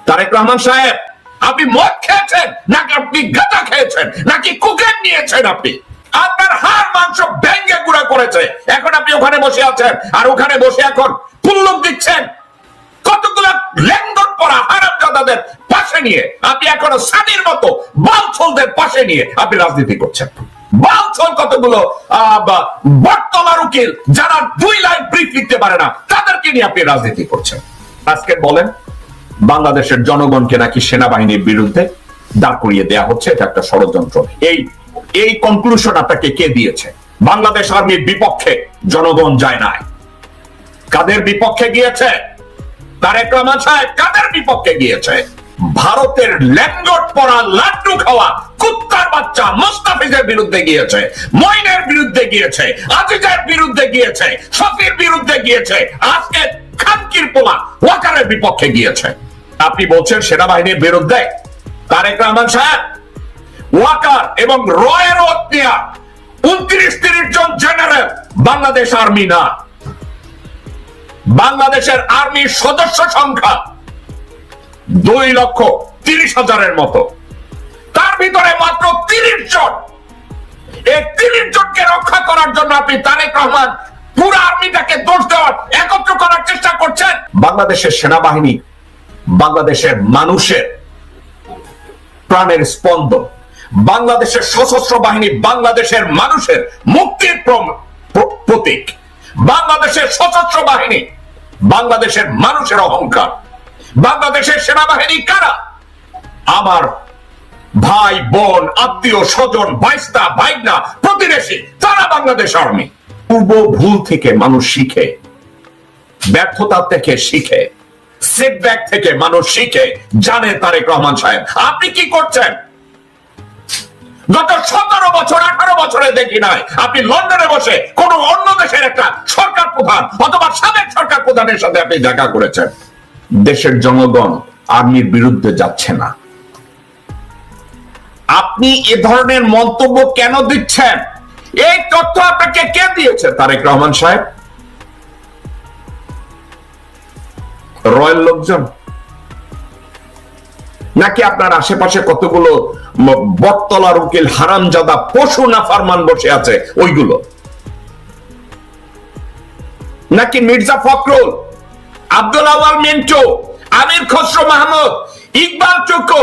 তারেক রহমান সাহেব, আপনি মদ খেয়েছেন নাকি আপনি গাঁজা খেয়েছেন নাকি কোকেন নিয়েছেন? আপনি আপনার হাড় মাংস ভেঙে গুঁড়া করেছে। এখন আপনি ওখানে বসে আছেন আর ওখানে বসে এখন পুল্লুক দিচ্ছেন কতগুলো লেঙ্গট পরা হারামজাদাদের পাশে নিয়ে। আপনি এখনো সানির মতো বালছলদের পাশে নিয়ে আপনি রাজনীতি করছেন। বালছল কতগুলো বটতলার উকিল যারা 2 লাইন ব্রিফ লিখতে পারে না, তাদেরকে নিয়ে আপনি রাজনীতি করছেন। আজকে বলেন বাংলাদেশের জনগণকে নাকি সেনাবাহিনীর বিরুদ্ধে দাঁড় করিয়ে দেয়া হচ্ছে, এটা একটা ষড়যন্ত্র। এই কনক্লুশন আপনাকে কে দিয়েছে? বাংলাদেশ আর্মির বিপক্ষে জনগণ যায় নাই। কাদের বিপক্ষে গিয়েছে? তারেক রহমান সাহেব কাদের বিপক্ষে গিয়েছে? ভারতের ল্যাঙ্গট পরা লাড্ডু খাওয়া কুত্তার বাচ্চা মোস্তাফিজের বিরুদ্ধে গিয়েছে, মইনের বিরুদ্ধে গিয়েছে, আজিজের বিরুদ্ধে গিয়েছে, শফির বিরুদ্ধে গিয়েছে, আজকে খানকির পোলা ওয়াকারের বিপক্ষে গিয়েছে। আপনি বলছেন সেনাবাহিনীর বিরুদ্ধে? তারেক রহমান সাহেব, ওয়াকার এবং রয়ের 29-30 জন জেনারেল বাংলাদেশ আর্মি না। বাংলাদেশের আর্মির সদস্য সংখ্যা 2,30,000-এর মতো, তার ভিতরে মাত্র 30 জন। এই 30 জনকে রক্ষা করার জন্য আপনি তারেক রহমান পুরো আর্মিটাকে দোষ দেওয়ার একত্র করার চেষ্টা করছেন। বাংলাদেশের সেনাবাহিনী বাংলাদেশের মানুষের প্রাণের স্পন্দন। বাংলাদেশের সশস্ত্র বাহিনী বাংলাদেশের মানুষের মুক্তির প্রতীক। বাংলাদেশের সশস্ত্র বাহিনী বাংলাদেশের মানুষের অহংকার। বাংলাদেশের সেনাবাহিনী কারা? আমার ভাই বোন, আত্মীয় স্বজন, ভাইস্তা ভাইনা, প্রতিবেশী, তারা বাংলাদেশ আর্মি। পূর্ব ভুল থেকে মানুষ শিখে, ব্যর্থতা থেকে শিখে, সেটব্যাক থেকে মানুষ শিখে। জানে তারেক রহমান সাহেব আপনি কি করছেন? গত 17 বছর 18 বছরে দেখি নাই আপনি লন্ডনে বসে কোন অন্য দেশের একটা সরকার প্রধান অথবা সাবেক সরকার প্রধানের সাথে আপনি দেখা করেছেন। দেশের জনগণ আর্মির বিরুদ্ধে যাচ্ছে না। আপনি এ ধরনের মন্তব্য কেন দিচ্ছেন? এই তথ্য আপনাকে কে দিয়েছে তারেক রহমান সাহেব? রয়্যাল লোকজন নাকি আপনার আশেপাশে কতগুলো বটতলার উকিল হারামজাদা পশু না ফারমান বসে আছে ওইগুলো? নাকি মির্জা ফখরুল, আব্দুল আওয়াল মিন্টু, আমির খসরু মাহমুদ, ইকবাল চুকু,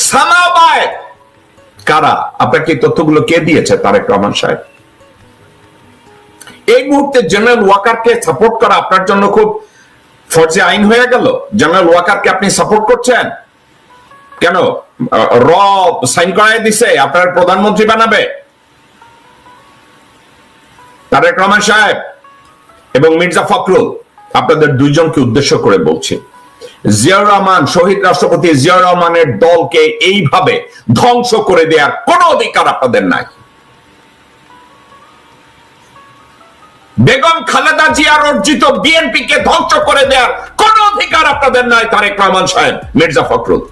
সানাবাই, কারা? আপনাকে তথ্যগুলো কে দিয়েছে তারেক রহমান সাহেব? এই মুহূর্তে জেনারেল ওয়াকারকে সাপোর্ট করা আপনার জন্য খুব ফরজে আইন হয়ে গেল। জেনারেল ওয়াকারকে আপনি সাপোর্ট করছেন কেন? র সাইন করায় দিছে আপনার প্রধানমন্ত্রী বানাবে। তারেক রহমান সাহেব এবং মির্জা ফখরুল, আপনাদের দুইজনকে উদ্দেশ্য করে বলছি, জিয়াউর রহমান, শহীদ রাষ্ট্রপতি জিয়াউর রহমানের দলকে এইভাবে ধ্বংস করে দেওয়ার কোন অধিকার আপনাদের নাই। বেগম খালেদা জিয়ার অর্জিত বিএনপি কে ধ্বংস করে দেওয়ার কোন অধিকার আপনাদের নাই তারেক রহমান সাহেব, মির্জা ফখরুল।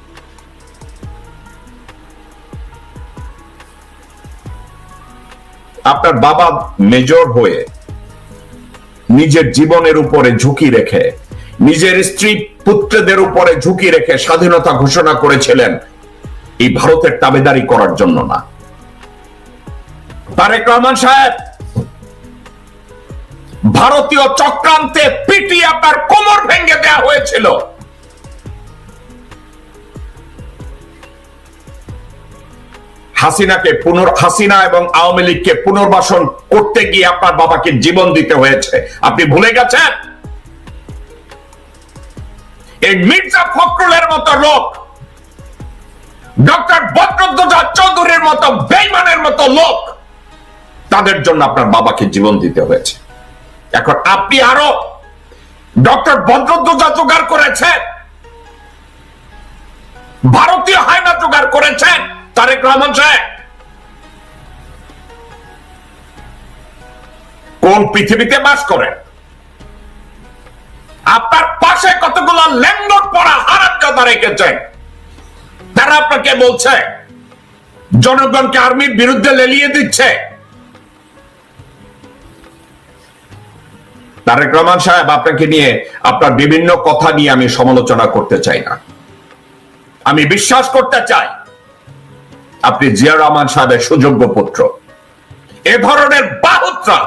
আপনার বাবা মেজর হয়ে নিজের জীবনের উপরে ঝুঁকি রেখে, নিজের স্ত্রী পুত্রদের উপরে ঝুঁকি রেখে স্বাধীনতা ঘোষণা করেছিলেন এই ভারতের তাবেদারি করার জন্য না। তারেক রহমান সাহেব, ভারতীয় চক্রান্তে পিটিয়ে আপনার কোমর ভেঙে দেওয়া হয়েছিল। হাসিনা এবং আওয়ামী লীগকে পুনর্বাসন করতে গিয়ে আপনার বাবাকে জীবন দিতে হয়েছে। আপনি ভুলে গেছেন? এই মির্জা ফখরুলের মতো লোক, ডক্টর বদরুদ্দোজা চৌধুরীর মতো বেঈমানের মতো লোক, তাদের জন্য আপনার বাবাকে জীবন দিতে হয়েছে। এখন আপনি আরো ডক্টর বদরুদ্দোজা জোগাড় করেছেন, ভারতীয় হায়না জোগাড় করেছেন। তারেক রহমান সাহেব, কোন পৃথিবীতে বাস করেন? আপনার পাশে কতগুলো ল্যাঙ্গট পরা হারামজাদা রেখেছেন, তারা আপনাকে বলছে জনগণকে আর্মির বিরুদ্ধে লেলিয়ে দিচ্ছে। তারেক রহমান সাহেব, আপনাকে নিয়ে আপনার বিভিন্ন কথা নিয়ে আমি সমালোচনা করতে চাই না। আমি বিশ্বাস করতে চাই আপনি জিয়া রহমান সাহেবের সুযোগ্য পুত্র। এ ধরনের বাহুত্রা,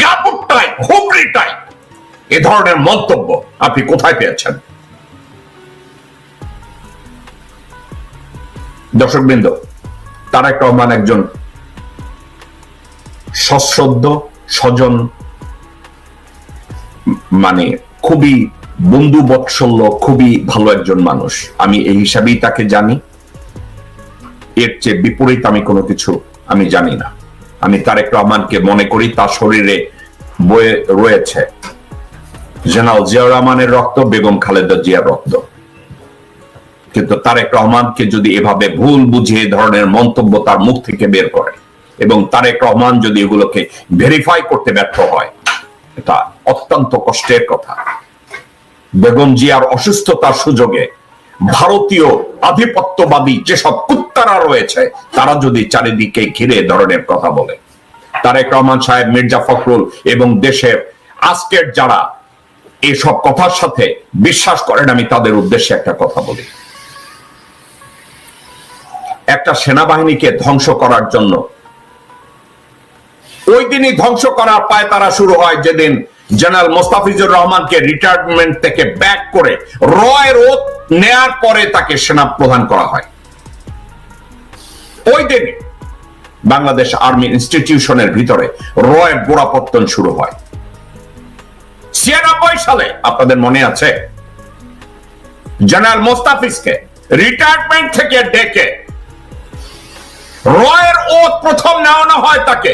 গাবুটাই, হুবড়িটাই, এ ধরনের মন্তব্য আপনি কোথায় পেয়েছেন? দর্শকবৃন্দ, তারেক রহমান একজন সশ্রদ্ধ, স্বজন, মানে খুবই বন্ধু বৎসল্য, খুবই ভালো একজন মানুষ। আমি এই হিসাবেই তাকে জানি। এর চেয়ে বিপরীত আমি কোনো কিছু আমি জানি না। আমি তারেক রহমানকে মনে করি তার শরীরে বয়ে রয়েছে জেনারেল জিয়াউর রহমানের রক্ত, বেগম খালেদা জিয়ার রক্ত। কিন্তু তারেক রহমানকে যদি এভাবে ভুল বুঝে ধরনের মন্তব্য তার মুখ থেকে বের করে এবং তারেক রহমান যদি এগুলোকে ভেরিফাই করতে ব্যর্থ হয়, এটা অত্যন্ত কষ্টের কথা। বেগম জিয়ার অসুস্থতার সুযোগে ভারতীয় আধিপত্যবাদী যেসব কুত্তারা রয়েছে তারা যদি চারিদিকে ঘিরে ধরনের কথা বলে, তারেক রহমান সাহেব, মির্জা ফখরুল এবং দেশের আজকের যারা এসব কথার সাথে বিশ্বাস করেন, আমি তাদের উদ্দেশ্যে একটা কথা বলি। একটা সেনাবাহিনীকে ধ্বংস করার জন্য ওই দিনই ধ্বংস করার পায় তারা শুরু হয় যেদিন জেনারেল মোস্তাফিজুর রহমানকে রিটায়ারমেন্ট থেকে ব্যাক করে রয়ের ওত নেয়ার পরে তাকে সেনা প্রধান করা হয়। ওই দিনে বাংলাদেশ আর্মি ইনস্টিটিউশনের ভিতরে রয়ের গোড়াপত্তন শুরু হয়। 96 সালে আপনাদের মনে আছে, জেনারেল মোস্তাফিজকে রিটায়ারমেন্ট থেকে ডেকে রয়ের ওত প্রথম নেওয়ানো হয়। তাকে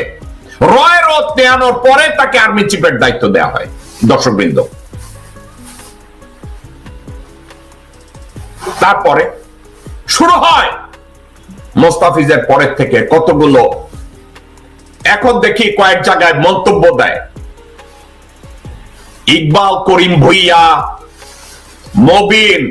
রয়ের ওত নেওয়ানোর পরে তাকে আর্মি চিফের দায়িত্ব দেওয়া হয়। দর্শকবৃন্দ, তারপরে শুরু হয় মোস্তাফিজের পরের থেকে কতগুলো, এখন দেখি কয়েক জায়গায় মন্তব্য দেয়। ইকবাল, করিম ভুইয়া, মবিন,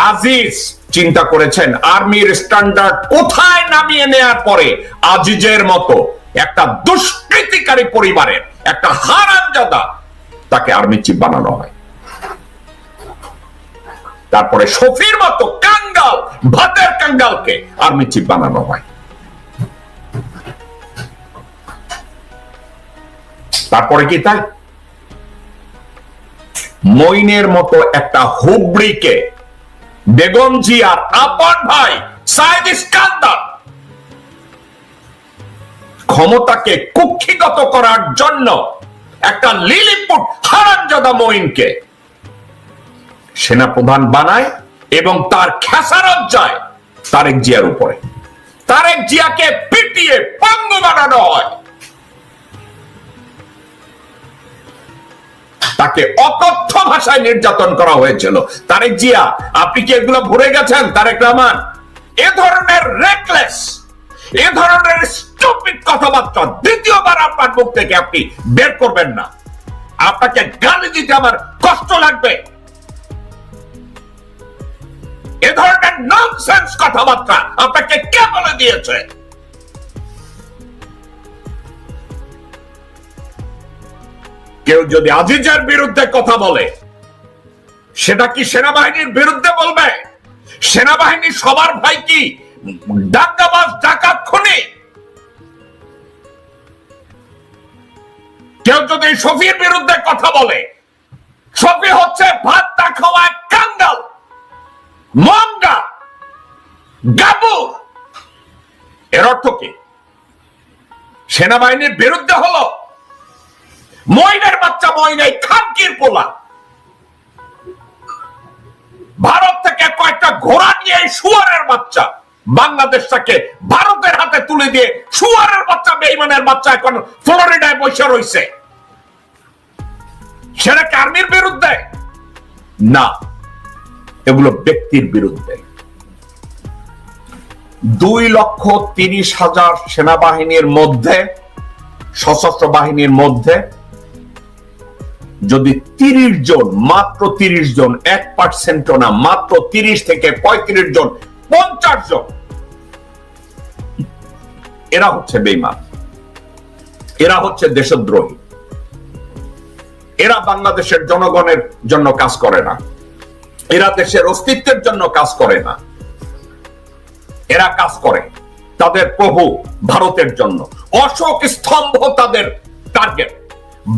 আজিজ চিন্তা করেছেন আর্মির স্ট্যান্ডার্ড কোথায় নামিয়ে নেয়ার পরে আজিজের মতো একটা দুষ্কৃতিকারী পরিবারের একটা হারামজাদা তাকে আর্মি চিফ বানানো হয়। তারপরে শফির মতো কাঙ্গাল, ভাতের কাঙ্গালকে আর্মি চিফ বানানো হয়। তারপরে কি তাই মইনের মতো একটা হুবড়িকে বেগম জিয়ার আপন ভাই সাইদ ইস্কান্দার ক্ষমতাকে কুক্ষিগত করার জন্য একটা লিলিপুট হারামজাদা মইনকে সেনাপ্রধান বানায় এবং তার খেসারত যায় তারেক জিয়ার উপরে। তারেক জিয়াকে পিটিয়ে পঙ্গু বানানো হয়। তাকে অকথ্য ভাষায় নির্যাতন করা হয়েছিল। তারেক জিয়া, আপনি কি এগুলো ভুলে গেছেন? তারেক রহমান এ ধরনের রেকলেস, এ ধরনের স্টুপিড কথাবার্তা দ্বিতীয়বার আপনার মুখ থেকে আপনি বের করবেন না। আপনাকে গালি দিতে আমার কষ্ট লাগবে। এ ধরনের ননসেন্স কথাবার্তা আপনাকে কে বলে দিয়েছে? কেউ যদি আজিজের বিরুদ্ধে কথা বলে, সেটা কি সেনাবাহিনীর বিরুদ্ধে বলবে? সেনাবাহিনী সবার ভাই কি দাঙ্গাবাজ, ডাকাত, খুনি? কেউ যদি শফির বিরুদ্ধে কথা বলে, শফি হচ্ছে ভাত না খাওয়া কাঙ্গাল, মঙ্গা, গাবু। এর অর্থ কি? সেনাবাহিনীর বিরুদ্ধে হলো মইনের বাচ্চা, মইন এই খানকির পোলা ভারত থেকে কয়েকটা ঘোড়া নিয়ে শুয়ারের বাচ্চা বাংলাদেশটাকে ভারতের হাতে তুলে দিয়ে শুয়ারের বাচ্চা, বেঈমানের বাচ্চা এখন ফ্লোরিডায় বসে রয়েছে। সেটা আর্মির বিরুদ্ধে না, এগুলো ব্যক্তির বিরুদ্ধে। 2,30,000 সেনাবাহিনীর মধ্যে, সশস্ত্র বাহিনীর মধ্যে যদি 30 জন, মাত্র 30 জন, 1% না, মাত্র 30 থেকে 35 জন, 50 জন, এরা হচ্ছে বেঈমান, এরা হচ্ছে দেশদ্রোহী। এরা বাংলাদেশের জনগণের জন্য কাজ করে না, এরা দেশের অস্তিত্বের জন্য কাজ করে না, এরা কাজ করে তাদের প্রভু ভারতের জন্য। অশোক স্তম্ভ তাদের টার্গেট,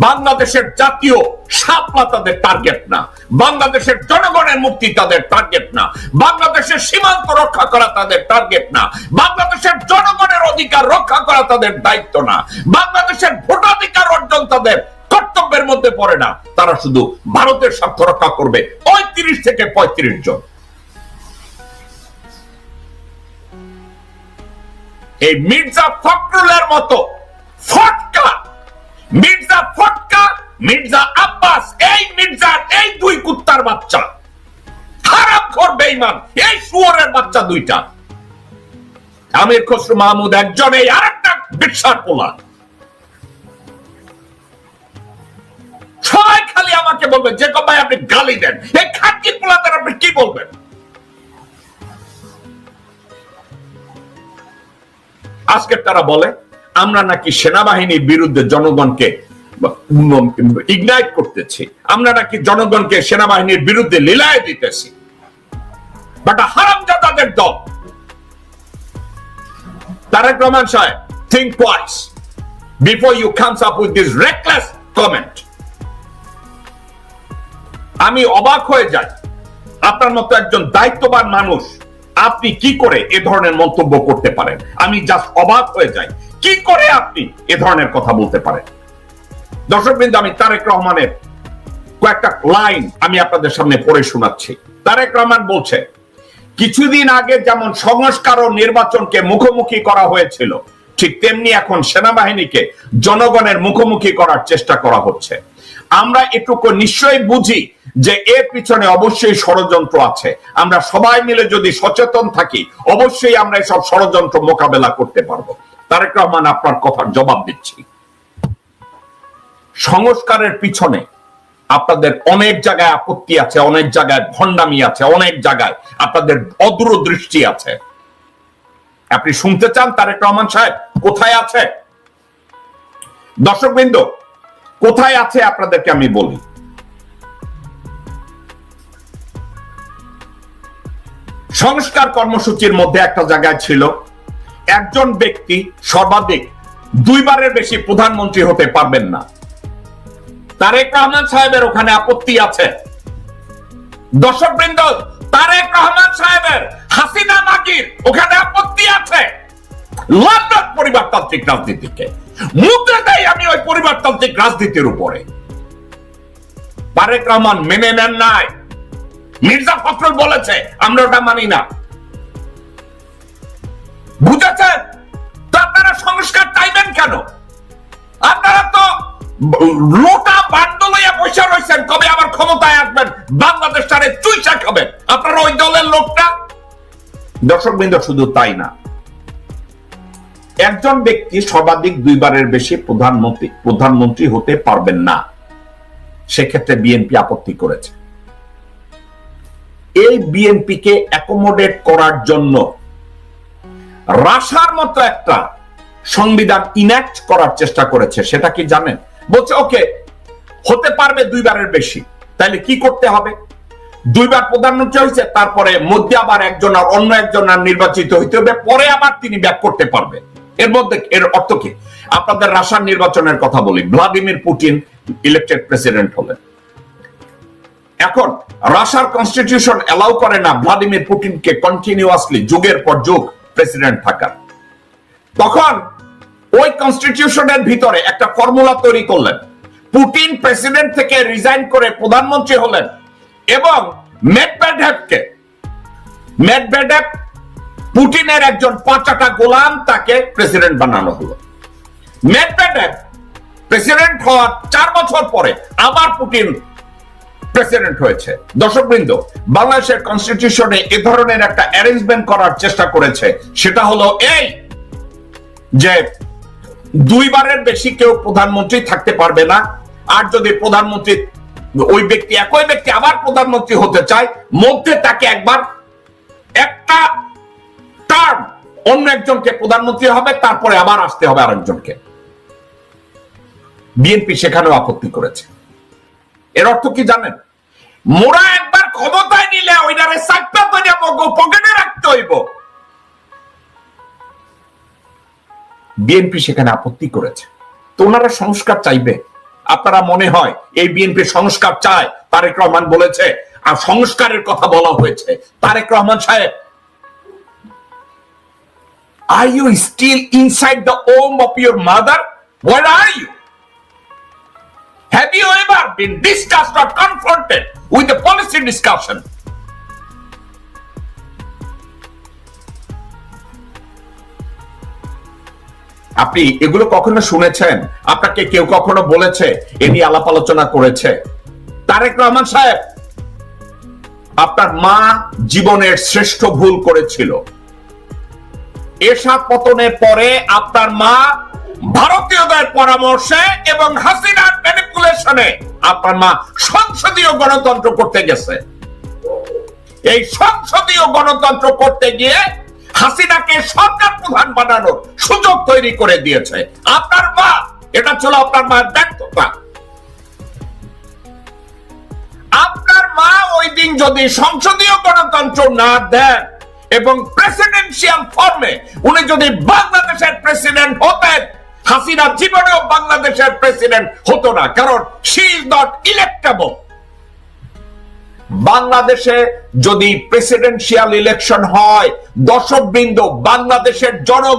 বাংলাদেশের জাতীয় শাপলা তাদের টার্গেট না, বাংলাদেশের জনগণের মুক্তি তাদের টার্গেট না, বাংলাদেশের সীমান্ত রক্ষা করা তাদের টার্গেট না, বাংলাদেশের জনগণের অধিকার রক্ষা করা তাদের দায়িত্ব না, বাংলাদেশের ভোটাধিকার অর্জন তাদের কর্তব্যের মধ্যে পড়ে না। তারা শুধু ভারতের স্বার্থ রক্ষা করবে ৩৫ থেকে ৩৫ জন। এই মির্জা ফখরুলের মতো ফটকা, মির্জা ফটকা, মির্জা আব্বাস, এই মির্জার এই দুই কুত্তার বাচ্চা, হারামখোর বেঈমান, এই শুয়োরের বাচ্চা দুইটা, আমির খসরু মাহমুদ একজন, এই আরেকটা বিশাল পোলা। সবাই খালি আমাকে বলবে যে ভাই আপনি গালি দেন, এই খাকি পোলাদের আপনি কি বলবেন? আজকে তারা বলে আমরা নাকি সেনাবাহিনীর বিরুদ্ধে জনগণকে ইগনাইট করতেছি, আমরা নাকি জনগণকে সেনাবাহিনীর বিরুদ্ধে লীলায় দিতেছি। বাট হারামজাদাদের দল। তারেক রহমান সাহেব, think twice before you comes up with this reckless comment. আমি অবাক হয়ে যাই, আপনার মতো একজন দায়িত্ববান মানুষ আপনি কি করে এ ধরনের মন্তব্য করতে পারেন? আমি জাস্ট অবাক হয়ে যাই, কি করে আপনি এ ধরনের কথা বলতে পারেন? দর্শকবৃন্দ, আমি তারেক রহমানের কয়েকটা লাইন আমি আপনাদের সামনে পড়ে শোনাচ্ছি। তারেক রহমান বলছে, কিছুদিন আগে যেমন সংস্কার ও নির্বাচনকে মুখোমুখি করা হয়েছিল, ঠিক তেমনি এখন সেনাবাহিনীকে জনগণের মুখোমুখি করার চেষ্টা করা হচ্ছে। আমরা এটুকু নিশ্চয়ই বুঝি যে এর পিছনে অবশ্যই ষড়যন্ত্র আছে। আমরা সবাই মিলে যদি সচেতন থাকি, অবশ্যই আমরা এসব ষড়যন্ত্র মোকাবেলা করতে পারবো। তারেক রহমান, আপনার কথার জবাব দিচ্ছি। সংস্কারের পিছনে আপনাদের অনেক জায়গায় আপত্তি আছে, অনেক জায়গায় ভণ্ডামি আছে, অনেক জায়গায় আপনাদের অদূরদৃষ্টি আছে। আপনি শুনতে চান তারেক রহমান সাহেব কোথায় আছে? দর্শকবৃন্দ, কোথায় আছে আপনাদেরকে আমি বলি। সংস্কার কর্মসূচির মধ্যে একটা জায়গায় ছিল একজন ব্যক্তি সর্বাধিক 2 বারের বেশি প্রধানমন্ত্রী হতে পারবেন না। তারেক রহমান সাহেবের ওখানে আপত্তি আছে। দর্শকবৃন্দ, তারেক রহমান সাহেবের হাসিনা মাগির ওখানে আপত্তি আছে। লন্ডন পরিবারতান্ত্রিক রাজনীতিকে মুদ্রা দেয় আমি ওই পরিবারতান্ত্রিক রাজনীতির উপরে। তারেক রহমান মেনে নেন নাই। মির্জা ফখরুল বলেছে, আমরা ওটা মানি না। বুঝেছেন? তো আপনারা সংস্কার চাইবেন কেন? আপনারা তো লোটা বান্ডল হইয়া বসে রয়েছেন, কবে আবার ক্ষমতায় আসবেন, বাংলাদেশটারে চুইচা খাবেন। আপনারা ওই দলের লোকটা। দর্শকবৃন্দ, শুধু তাই না, একজন ব্যক্তি সর্বাধিক 2 বারের বেশি প্রধানমন্ত্রী হতে পারবেন না। সেক্ষেত্রে বিএনপি আপত্তি করেছে। এই বিএনপি কে অ্যাকোমোডেট করার জন্য রাশার মতো একটা সংবিধান ইনঅ্যাক্ট করার চেষ্টা করেছে। সেটা কি জানেন? বলছে ওকে, হতে পারবে 2 বারের বেশি, তাহলে কি করতে হবে? 2 বার প্রধানমন্ত্রী হয়েছে, তারপরে মধ্যে আবার একজন আর অন্য একজন আর নির্বাচিত হইতে হবে, পরে আবার তিনি ব্যাক করতে পারবে। এর মধ্যে এর অর্থ কি? আপনাদের রাশিয়ার নির্বাচনের কথা বলি। ভ্লাদিমির পুতিন ইলেক্টেড প্রেসিডেন্ট হলেন। এখন রাশিয়ার কনস্টিটিউশন অ্যালাউ করে না ভ্লাদিমির পুতিনকে কন্টিনিউয়াসলি যুগের পর যুগ প্রেসিডেন্ট থাকার। তখন ওই কনস্টিটিউশনের ভিতরে একটা ফর্মুলা তৈরি করলেন। পুতিন প্রেসিডেন্ট থেকে রিজাইন করে প্রধানমন্ত্রী হলেন এবং মেদভেদেভ পুতিনের একজন পাঁচাটা গোলাম, তাকে প্রেসিডেন্ট বানানো হলো। মেদভেদেভ প্রেসিডেন্ট হওয়ার 4 বছর পরে আবার পুতিন প্রেসিডেন্ট হয়েছে। দর্শকবৃন্দ, বাংলাদেশের কনস্টিটিউশনে এ ধরনের একটা অ্যারেঞ্জমেন্ট করার চেষ্টা করেছে। সেটা হলো এই যে 2 বারের বেশি কেউ প্রধানমন্ত্রী থাকতে পারবে না। আর যদি প্রধানমন্ত্রী ওই ব্যক্তি একই ব্যক্তি আবার প্রধানমন্ত্রী হতে চায়, মধ্যে তাকে একবার একটা টার্ম অন্য একজনকে প্রধানমন্ত্রী হবে, তারপরে আবার আসতে হবে আরেকজনকে। বিএনপি সেখানেও আপত্তি করেছে। এর অর্থ কি জানেন? মোরা একবার ক্ষমতায় নিলে ওইটারে সাক্তা করে পকেটে রাখতে হইব। বিএনপি সেখানে আপত্তি করেছে, তো ওনারা সংস্কার চাইবে। আপনারা মনে হয় এই বিএনপি সংস্কার চায়? তারেক রহমান বলেছে, আর সংস্কারের কথা বলা হয়েছে। তারেক রহমান সাহেব, are you still inside the home of your mother? Where are you? Have you ever been discussed or confronted with the policy discussion? আপনি এগুলো কখনো শুনেছেন? আপনাকে কেউ কখনো বলেছে, এ নিয়ে আলাপ আলোচনা করেছে? তারেক রহমান সাহেব, আপনার মা জীবনের শ্রেষ্ঠ ভুল করেছিল। এরশাদ পতনের পরে আপনার মা ভারতীয়দের পরামর্শে এবং হাসিনার ম্যানিপুলেশনে আপনার মা সংসদীয় গণতন্ত্র করতে গেছে। এই সংসদীয় গণতন্ত্র করতে গিয়ে হাসিনাকে সরকার প্রধান বানানোর সুযোগ তৈরি করে দিয়েছে আপনার মা। এটা ছিল আপনার মায়ের ব্যর্থতা। আপনার মা ওই দিন যদি সংসদীয় গণতন্ত্র না দেন এবং প্রেসিডেন্সিয়াল ফর্মে উনি যদি বাংলাদেশের প্রেসিডেন্ট হতেন, হাসিনা জীবনেও বাংলাদেশের প্রেসিডেন্ট হতো না, কারণ শি ইজ নট ইলেক্টেবল। বাংলাদেশে যদি প্রেসিডেন্সিয়াল ইলেকশন হয়, দর্শকবৃন্দ, বাংলাদেশের জনগণ